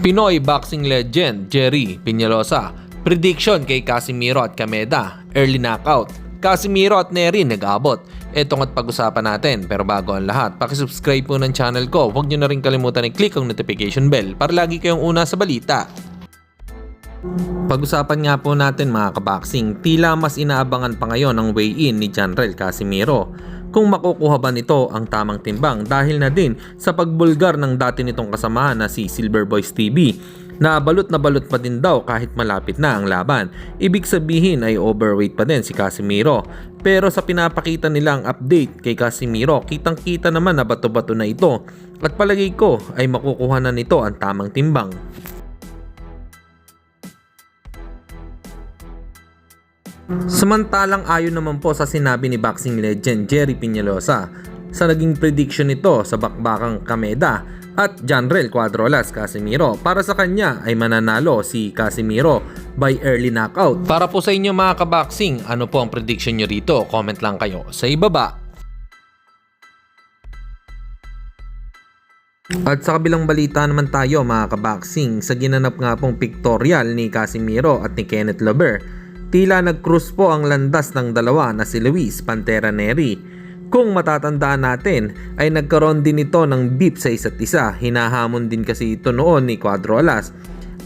Pinoy boxing legend Jerry Peñalosa, prediction kay Casimiro at Kameda, early knockout. Casimiro at Nery nag-abot. Etong at pag-usapan natin, pero bago ang lahat, pakisubscribe po ng channel ko. Huwag nyo na rin kalimutan i-click ang notification bell para lagi kayong una sa balita. Pag-usapan nga po natin mga kaboxing, tila mas inaabangan pa ngayon ang weigh-in ni Janrel Casimiro. Kung makukuha ba nito ang tamang timbang dahil na din sa pagbulgar ng dati nitong kasamahan na si Silver Boys TV na balot pa din daw kahit malapit na ang laban. Ibig sabihin ay overweight pa din si Casimiro. Pero sa pinapakita nilang update kay Casimiro, kitang-kita naman na bato-bato na ito at palagay ko ay makukuha na nito ang tamang timbang. Samantalang ayon naman po sa sinabi ni boxing legend Jerry Peñalosa sa naging prediction nito sa bakbakang Kameda at Janrel Cuadrolas Casimiro, para sa kanya ay mananalo si Casimiro by early knockout. Para po sa inyo mga kaboxing, ano po ang prediction nyo rito? Comment lang kayo sa ibaba. At sa kabilang balita naman tayo mga kaboxing, sa ginanap nga pong pictorial ni Casimiro at ni Kenneth Lover, tila nag-cruise po ang landas ng dalawa na si Luis Pantera Nery. Kung matatandaan natin ay nagkaroon din ito ng beef sa isa't isa. Hinahamon din kasi ito noon ni Cuadrolas.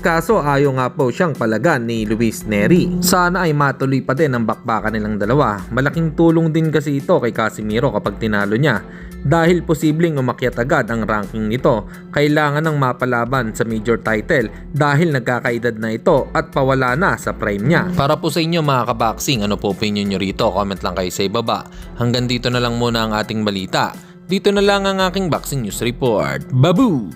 Kaso ayaw nga po siyang palagan ni Luis Nery. Sana ay matuloy pa din ang bakbakan nilang dalawa. Malaking tulong din kasi ito kay Casimiro kapag tinalo niya. Dahil posibleng umakyat agad ang ranking nito, kailangan ng mapalaban sa major title dahil nagkakaedad na ito at pawala na sa prime niya. Para po sa inyo mga kaboxing, ano po opinion nyo rito? Comment lang kayo sa ibaba. Hanggang dito na lang muna ang ating balita. Dito na lang ang aking boxing news report. Babu!